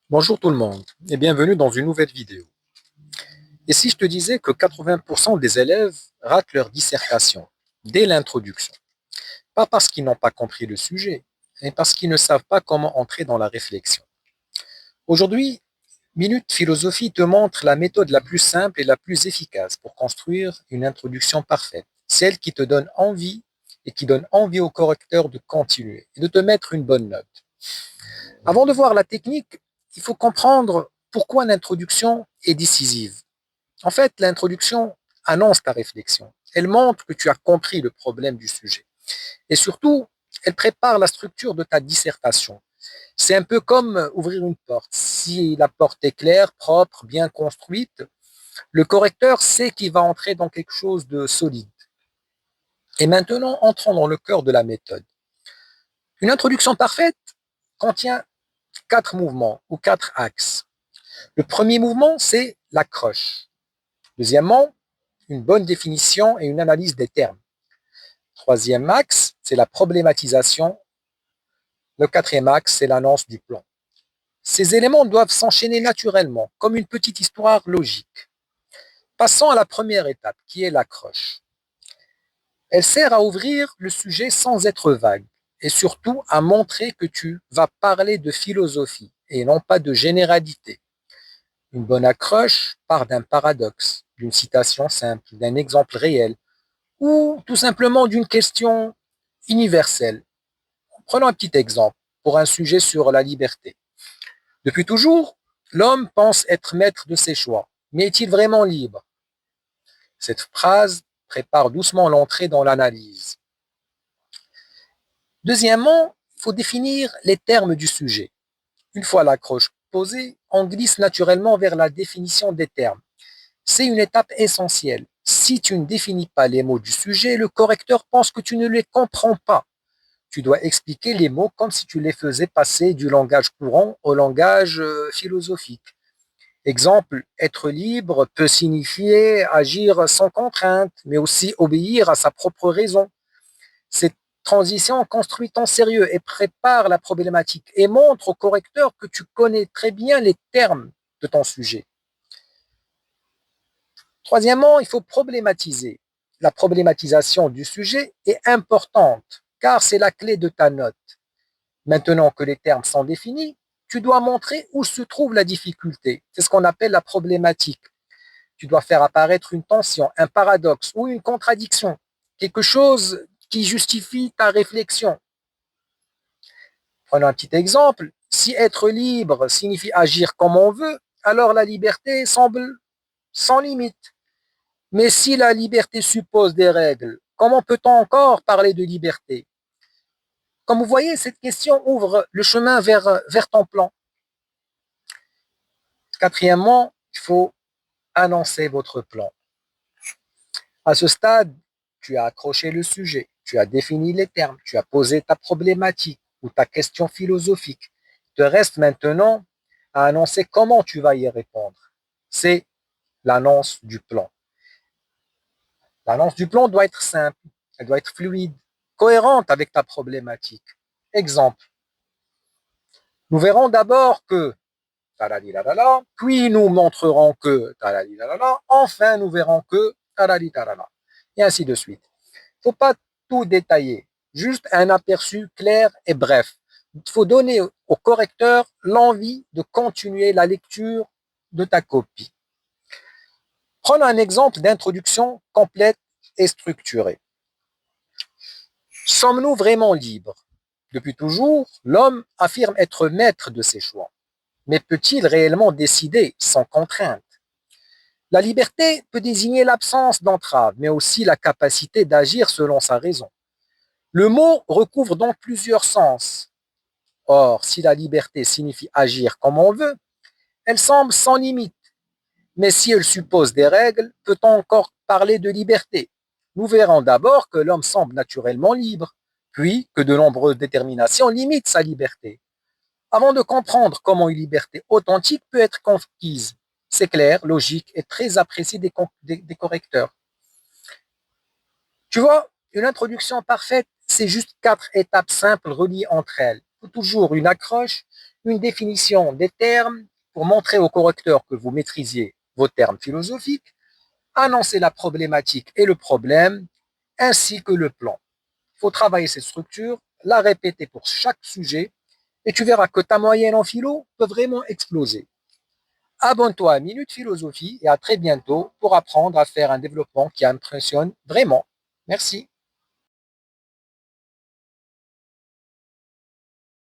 Bonjour tout le monde et bienvenue dans une nouvelle vidéo. Et si je te disais que 80% des élèves ratent leur dissertation dès l'introduction, pas parce qu'ils n'ont pas compris le sujet, mais parce qu'ils ne savent pas comment entrer dans la réflexion. Aujourd'hui, Minute Philosophie te montre la méthode la plus simple et la plus efficace pour construire une introduction parfaite, celle qui te donne envie et qui donne envie au correcteur de continuer et de te mettre une bonne note. Avant de voir la technique, il faut comprendre pourquoi l'introduction est décisive. En fait, l'introduction annonce ta réflexion. Elle montre que tu as compris le problème du sujet. Et surtout, elle prépare la structure de ta dissertation. C'est un peu comme ouvrir une porte. Si la porte est claire, propre, bien construite, le correcteur sait qu'il va entrer dans quelque chose de solide. Et maintenant, entrons dans le cœur de la méthode. Une introduction parfaite contient 4 mouvements ou 4 axes. Le premier mouvement, c'est l'accroche. Deuxièmement, une bonne définition et une analyse des termes. Troisième axe, c'est la problématisation. Le quatrième axe, c'est l'annonce du plan. Ces éléments doivent s'enchaîner naturellement, comme une petite histoire logique. Passons à la première étape, qui est l'accroche. Elle sert à ouvrir le sujet sans être vague, et surtout à montrer que tu vas parler de philosophie, et non pas de généralité. Une bonne accroche part d'un paradoxe, d'une citation simple, d'un exemple réel, ou tout simplement d'une question universelle. Prenons un petit exemple pour un sujet sur la liberté. Depuis toujours, l'homme pense être maître de ses choix, mais est-il vraiment libre? Cette phrase prépare doucement l'entrée dans l'analyse. Deuxièmement, il faut définir les termes du sujet. Une fois l'accroche posée, on glisse naturellement vers la définition des termes. C'est une étape essentielle. Si tu ne définis pas les mots du sujet, le correcteur pense que tu ne les comprends pas. Tu dois expliquer les mots comme si tu les faisais passer du langage courant au langage philosophique. Exemple, être libre peut signifier agir sans contrainte, mais aussi obéir à sa propre raison. Cette transition construit ton sérieux et prépare la problématique et montre au correcteur que tu connais très bien les termes de ton sujet. Troisièmement, il faut problématiser. La problématisation du sujet est importante car c'est la clé de ta note. Maintenant que les termes sont définis, tu dois montrer où se trouve la difficulté. C'est ce qu'on appelle la problématique. Tu dois faire apparaître une tension, un paradoxe ou une contradiction, quelque chose qui justifie ta réflexion. Prenons un petit exemple. Si être libre signifie agir comme on veut, alors la liberté semble sans limite. Mais si la liberté suppose des règles, comment peut-on encore parler de liberté? Comme vous voyez, cette question ouvre le chemin vers ton plan. Quatrièmement, il faut annoncer votre plan. À ce stade, tu as accroché le sujet, tu as défini les termes, tu as posé ta problématique ou ta question philosophique. Il te reste maintenant à annoncer comment tu vas y répondre. C'est l'annonce du plan. L'annonce du plan doit être simple, elle doit être fluide, cohérente avec ta problématique. Exemple, nous verrons d'abord que puis nous montrerons que enfin nous verrons que et ainsi de suite. Il ne faut pas tout détailler, juste un aperçu clair et bref. Il faut donner au correcteur l'envie de continuer la lecture de ta copie. Prenons un exemple d'introduction complète et structurée. Sommes-nous vraiment libres? Depuis toujours, l'homme affirme être maître de ses choix. Mais peut-il réellement décider sans contrainte? La liberté peut désigner l'absence d'entrave, mais aussi la capacité d'agir selon sa raison. Le mot recouvre donc plusieurs sens. Or, si la liberté signifie agir comme on veut, elle semble sans limite. Mais si elle suppose des règles, peut-on encore parler de liberté? Nous verrons d'abord que l'homme semble naturellement libre, puis que de nombreuses déterminations limitent sa liberté. Avant de comprendre comment une liberté authentique peut être conquise, c'est clair, logique et très apprécié des correcteurs. Tu vois, une introduction parfaite, c'est juste 4 étapes simples reliées entre elles. Il faut toujours une accroche, une définition des termes pour montrer au correcteur que vous maîtrisiez vos termes philosophiques, annoncer la problématique et le problème, ainsi que le plan. Il faut travailler cette structure, la répéter pour chaque sujet, et tu verras que ta moyenne en philo peut vraiment exploser. Abonne-toi à Minute Philosophie et à très bientôt pour apprendre à faire un développement qui impressionne vraiment. Merci.